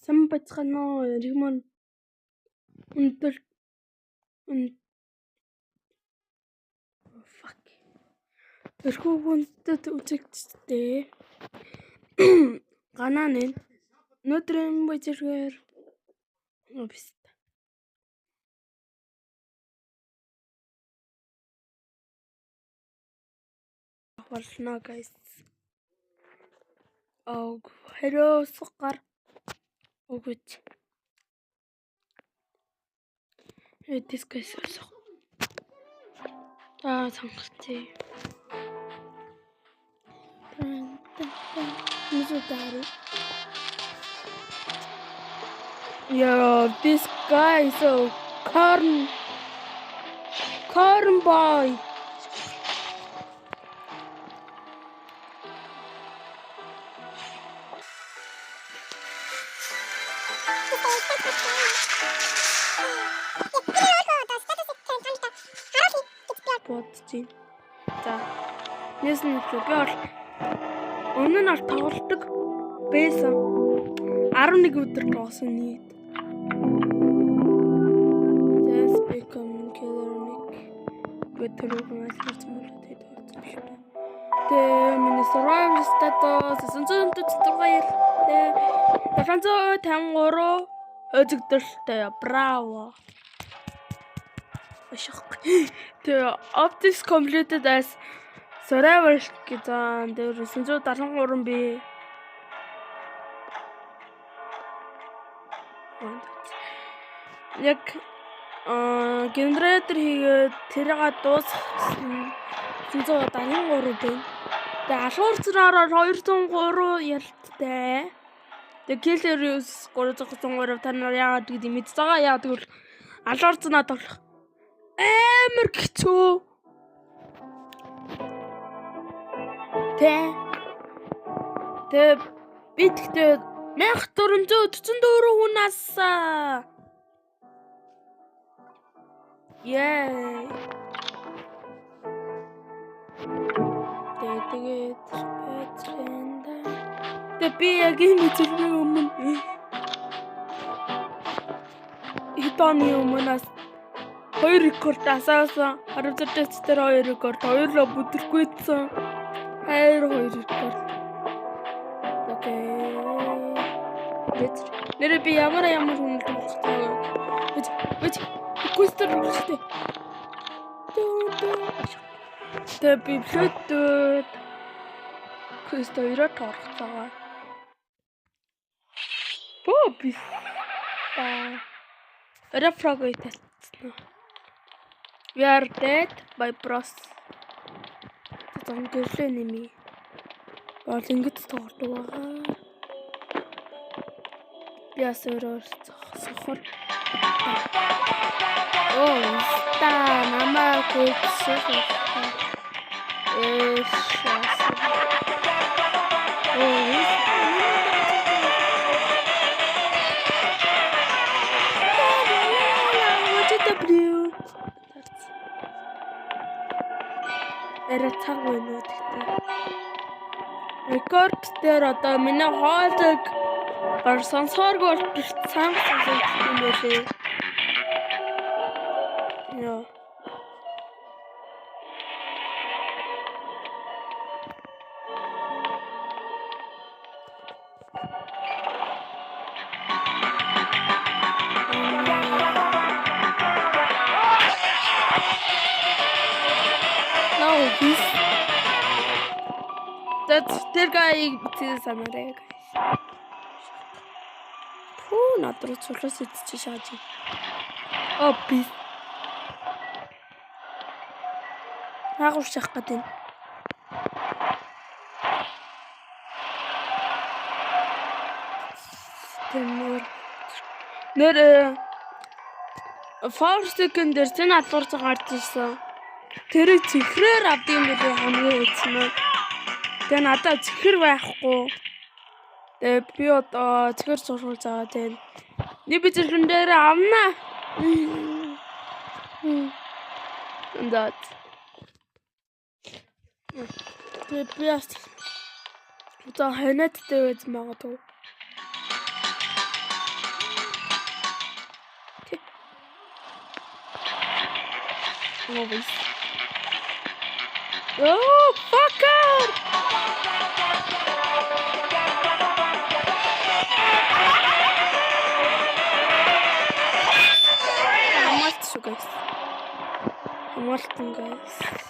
Сан бацгаано ригмон өнтөл fuck. Тэрхүү хүндэд үзэгчтэй ганаа өнөөдрийн бочиргээр обс болно guys. Hello сукар өгөөч. This guys also. Сонголтыг. Yeah, this guy is so corn boy. Бодчих. За. Нэсэн би бол өмнө нь тоглолдог байсан. 11 өдөр тоосон нийт. Just become killer Бэтэрүүхэн алхацмуулаад тооцсон шүү дээ. Тэгээ миний survival status 946. Тэгээ 753 өдөртөлтэй браво. Тэгээ optics completed as survival гэсэн дээр 973 би. Яг генератор хийгээд тэрийг дуусгасан 973 байна. Тэгээ алуурцраараа 203 ялттай. Тэгээ Killerius 303 та нар яагаад гэдэг юм мэдж байгаа. Яагаад гэвэл алуурцнаа тоглох амар хэцүү. Тэгээ би тэгтээ 1444 хүнээс Yay! Тэгээд би яг энэ зүйлийн өмнө хитоны өмнөөс 2 рекорд асаасан. Харамсалтай дээр 2 рекорд, 2 лоо бүдэрхгүйдсэн. Хайр 2 рекорд. Окей. Нэр би ямар хүнэлт болох вэ? Кустер шүү дээ. Тэгээ би Bluetooth кустер өрөө торгоцоо. Бобис. Refrag тестна. We are dead by pros. Тон гэрлээ нэмий. Бол ингэж тоглодог байгаа. Яс өрөө сохор. Намаа көсөх. Рекорд дээр одоо миний хоолойг сонсооргүй болсон юм байлээ. Яа. That's the guy is America. Not the source it's charging. Oh, peace. How shakatin? Нэр first second дээр зэн алуурч гарчсан. Тэр чихрээр авдсан билээ хамгийн эцнээ. Тэгээ надад чихэр байхгүй. Тэгээ би одоо чихэр сурвал заа тэгээ. Ни би зэрхэн дээр авна. That. Тэгээ би яст. Одоо ханаад дээр үз магадгүй. Always. Oh, fucker! Хамаалтсан guys. Хамаалтсан guys.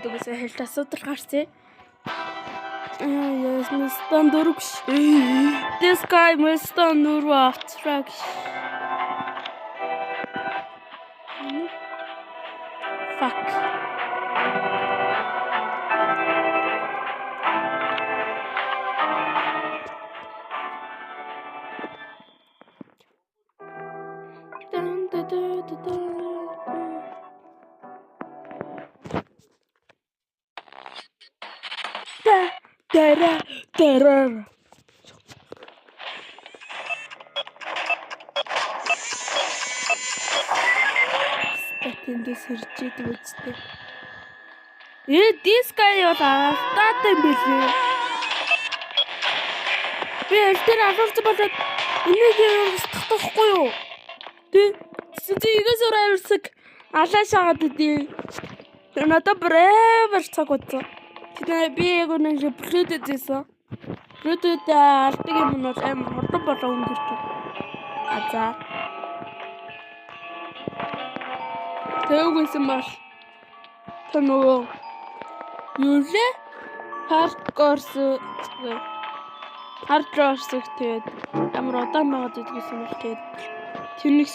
Тэгвэл хэлт асуудал гарчээ. Yes, Mr. Durux. This guy Mr. Durux. Fuck. Terror. Тэндээс хэрчээд үзтээ. This guy бол алтаатай юм билээ. Би элтер аварч болоод энийг устгахгүй юу? Тэ игээс өрөөлсөг алаа шагаад үдээ. Надад брэвэр цаг утсан. Би яг нэг блюд эзэсэн. Блюд алдаг юм бол амар хурдан болоо өнгөртөө. Азаа. Тэвгүйсэн бол та нөгөө юу лээ? Хардкорс тэгээд амар удаан байгаад идэгсэн бол тэгээд тэрнийг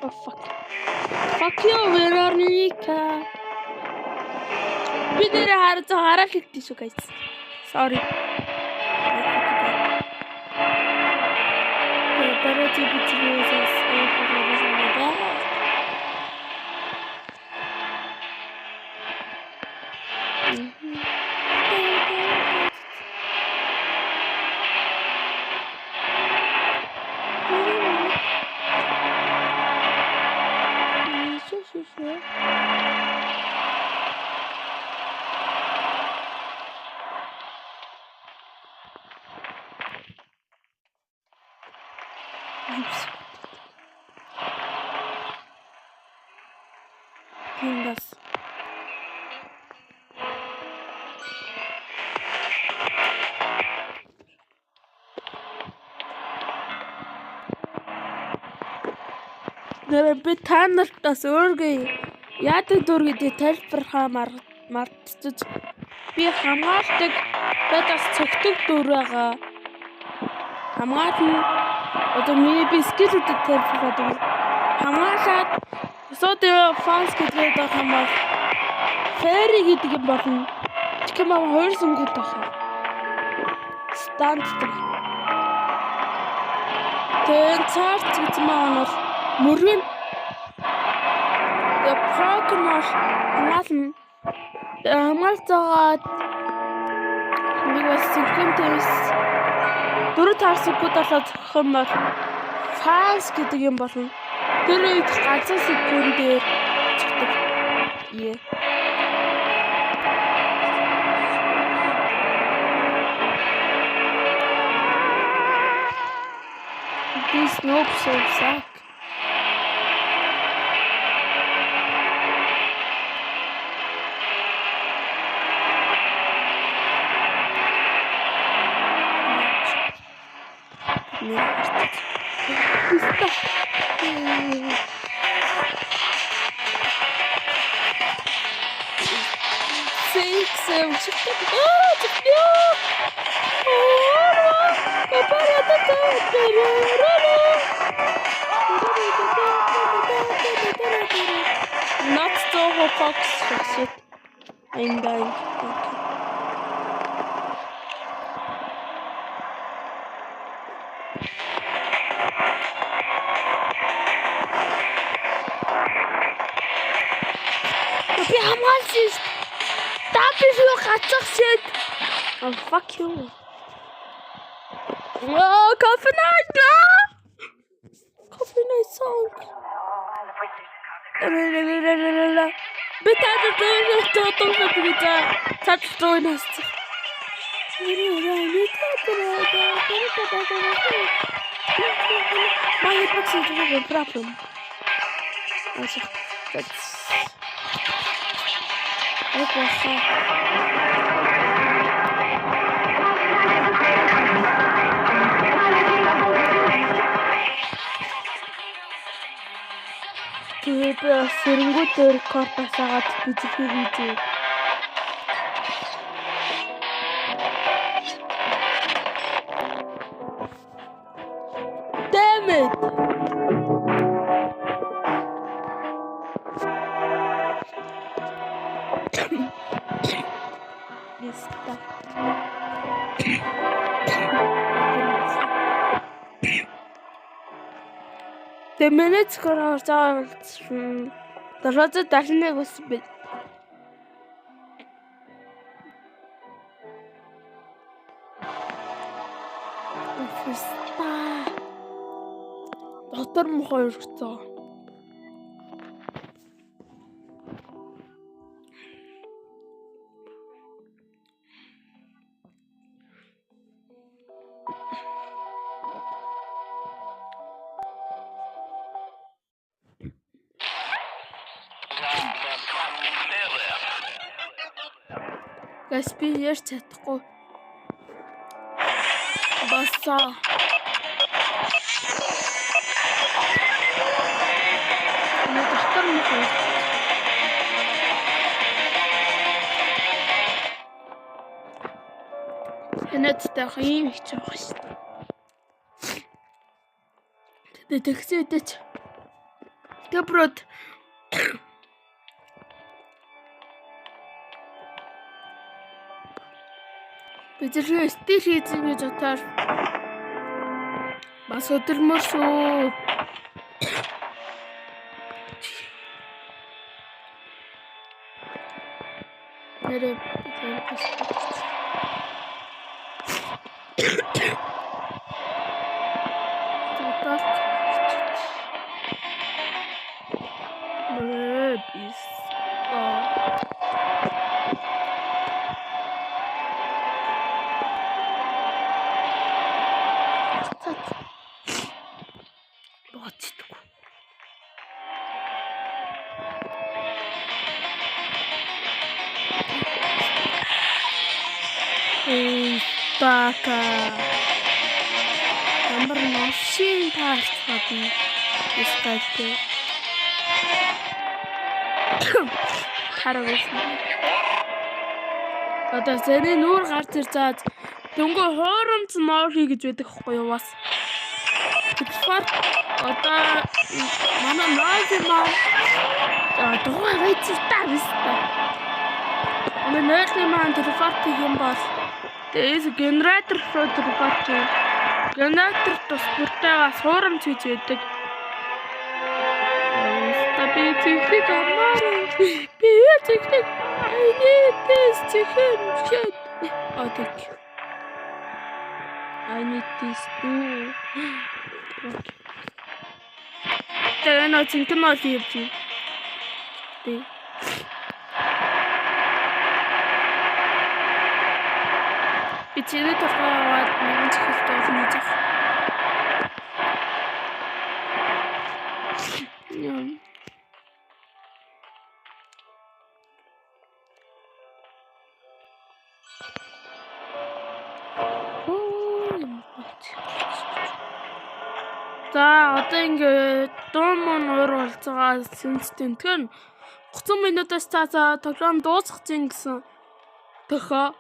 Oh fuck. Fuck you, Veronica. Би нэр хараад хэлтий шүү guys. Sorry. Pindas. Би та нартаас өөргөө яадаг дургийдээ тайлбархаа мартчих. Би хамгаалдаг байдаас цогтөг дүр байгаа. хамгаална. Одоо миний би скиллүүдэд тайлбарлаад өгье. Хамгаалаад Содын фанс гэдэг хамаар фэри гэдэг юм болно. Чихэм аа 2 сүнгүүд байна. Стандтай. Тэн цаарч гэсэн маань бол мөргөн. Тэгээ прокнор хамгаална. Хамгаалцаагаад нэг бас синхронтэйс 4-5 секунд болоод зохиомоор фанс гэдэг юм болно. Тэр үед ганцхан секундээр зогтдог. Яа. This nope so suck. Not so fox shit. I'm dying. Okay, I'm on this. Stop if you got shit. Oh, fuck you. Oh, coffee night, no! Coffee night song. Битээ тоотой My epoxy is a problem. Тэгээд сэрэнгүүдээр корпасаагаад бичиг хийжээ. Damn it. The minutes are the road doesn't was built. Дотор мөн хоёр цаа. Гас би ярьж чадахгүй. Басаа. Дотор мөн хоёр. Энэтэй юм их ч байгаа шүү дээ. Тэгсээдэж. Тэброд Бидний стил хийсэн гэж утгаар бас өдөрмөр шүү. Нэрээ Baka. Ямар машин таарцгаад искайтэй. Харагаас. Одоо зэний нүүр гарч ирзаад Дөнгө хуурамч Мори гэж байдаг хгүй юу бас. Тэгэхээр одоо манай Мори маа дугаар хайцтай биз. Өнөөдрийн маань телефорт юм бол дэс генератор руу телефорт. Генератор тус бүртэйгээ суурамч хийж байдаг. Стабилитиг амаар. Биэтик. I need this chicken shit. Okay. I need this too. Okay. Тэгээ нөө цэнхэн мал хийвч. Тэ. Би чиний тухайд нэгэн чихэлтэй олно гэж. Яа. За одоо ингээд дуун мөн өөр болцоогоо сэнстэй. Тэгэхээр 30 минутаас цаасаа програм дуусах чинь гэсэн төхөө.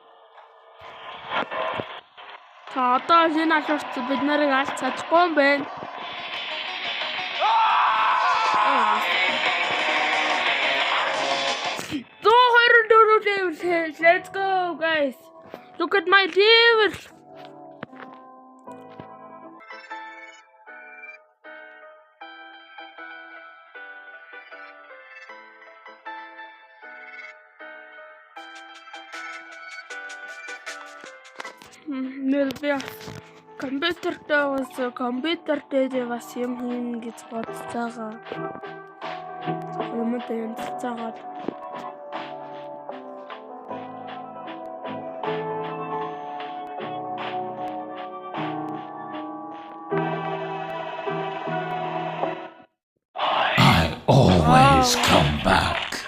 За одоо энэ алуурч бид нарыг алж чадахгүй юм байна. Let's go guys. Look at my level. Нэлбэ компьютертэй бас юм хийн гэж бодож байгаа. Юмтай янзцаагаад Always come back.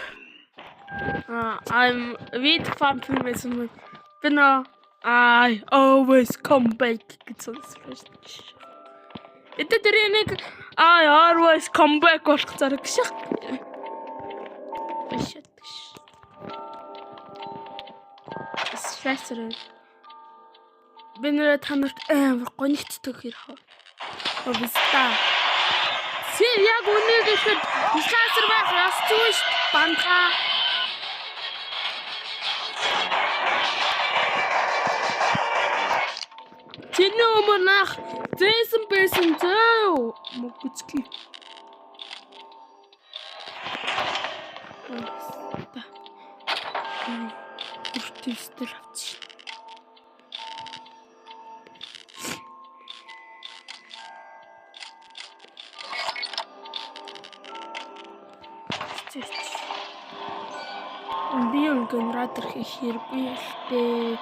I'm with fun film. I always come back. It's I always come back. Бинэрэ танарт амар гонигддаг хэрэг. Обста. Чи яг үнийг ихэд дисказер байх ёсгүй ш бандха. Чиний өмнөх зээсэн байсан зөө. Мөгцгий. Үртэлстэр авчих. Би генератор хийх хэрэггүй л дээ.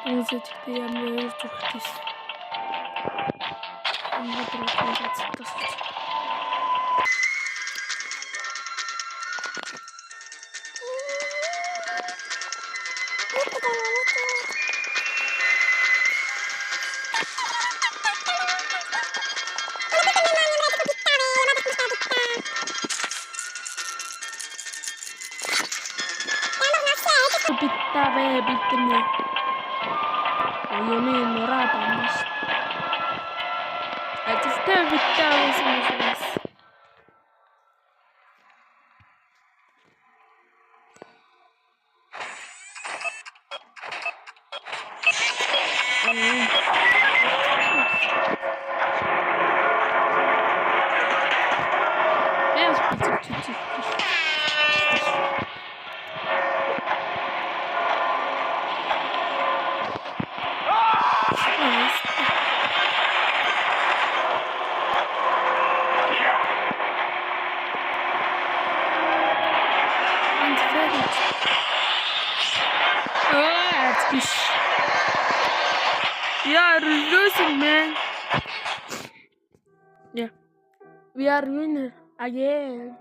Үзэгтэй юм яаж зүгтээс. Генератор хийх. Bittave bittene. Yoni norada mas. Atiste bittave sinas. Yeah, losing, man. Yeah, we are winner again.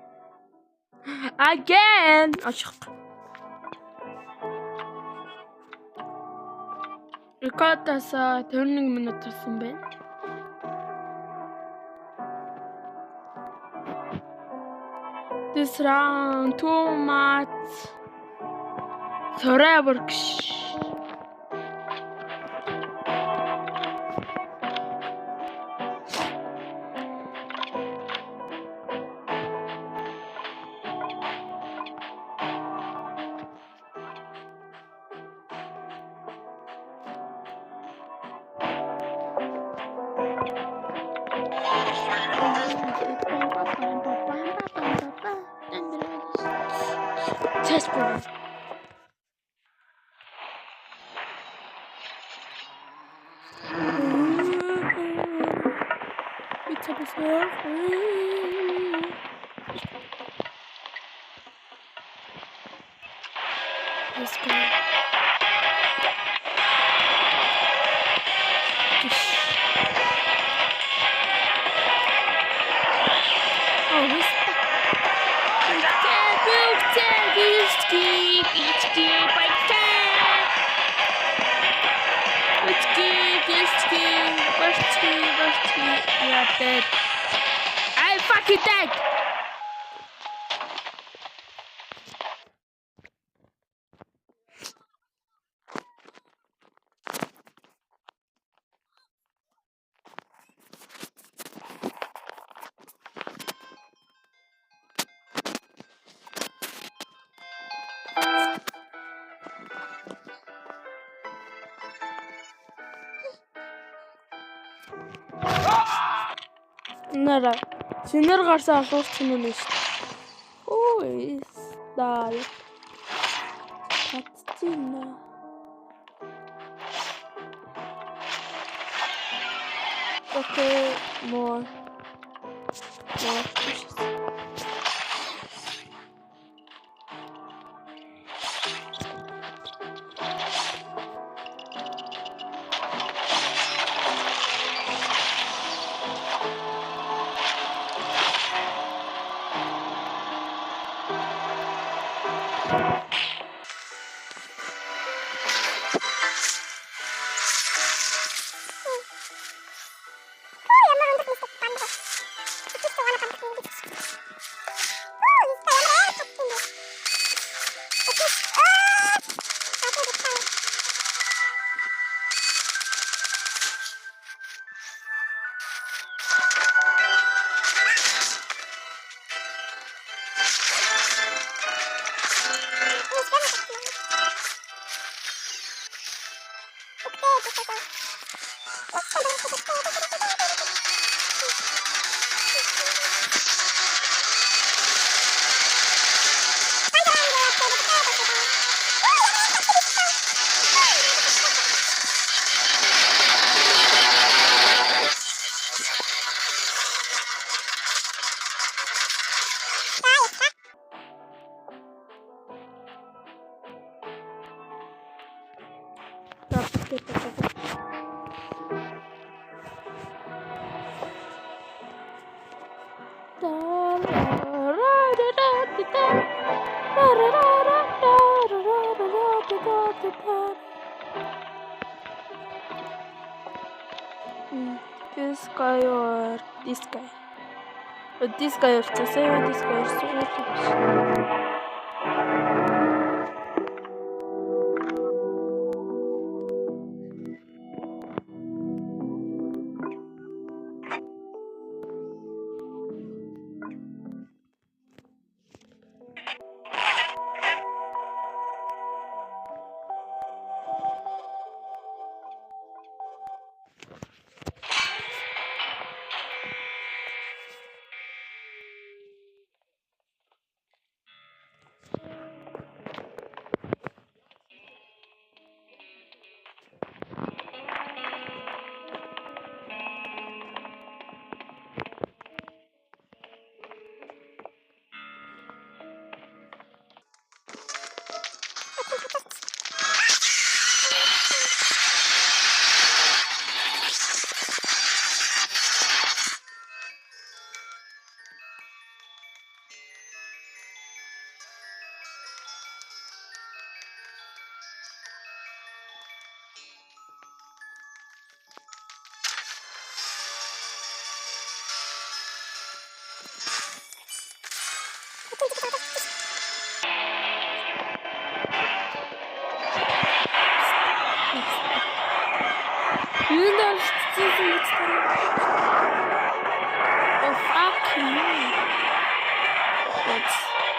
Again. Recordаас 51 минут болсон байна. This round too much. Forever. Chessboard. Let's go. Oh, what's that? You're dead. I'm fucking dead. Нара шинээр гарсан алуурчин юм шүү дээ. Ой, стаа. Татчихна. Okay, more. This guy or this guy? But this guy or this guy or so.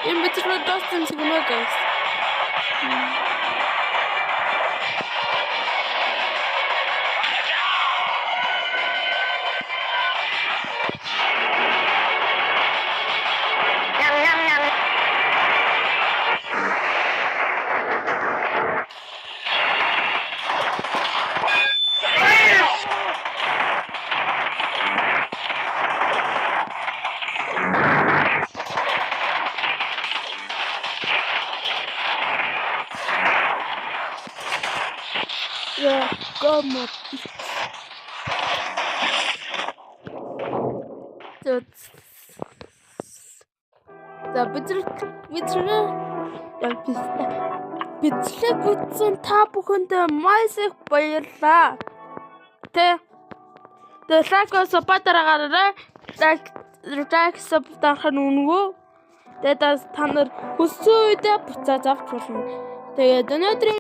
Энэ бичлэг дууссан sigmээ guys. Yeah, go mod. За бичлэг үзсэн та бүхэндээ маш их баярлалаа. Тэгээ лайк сапатараараа лайк сапатарах нь үнэгүй. Тэгээ та нар хүссэн үедээ буцааж авч болно. Тэгээд өнөөдрийн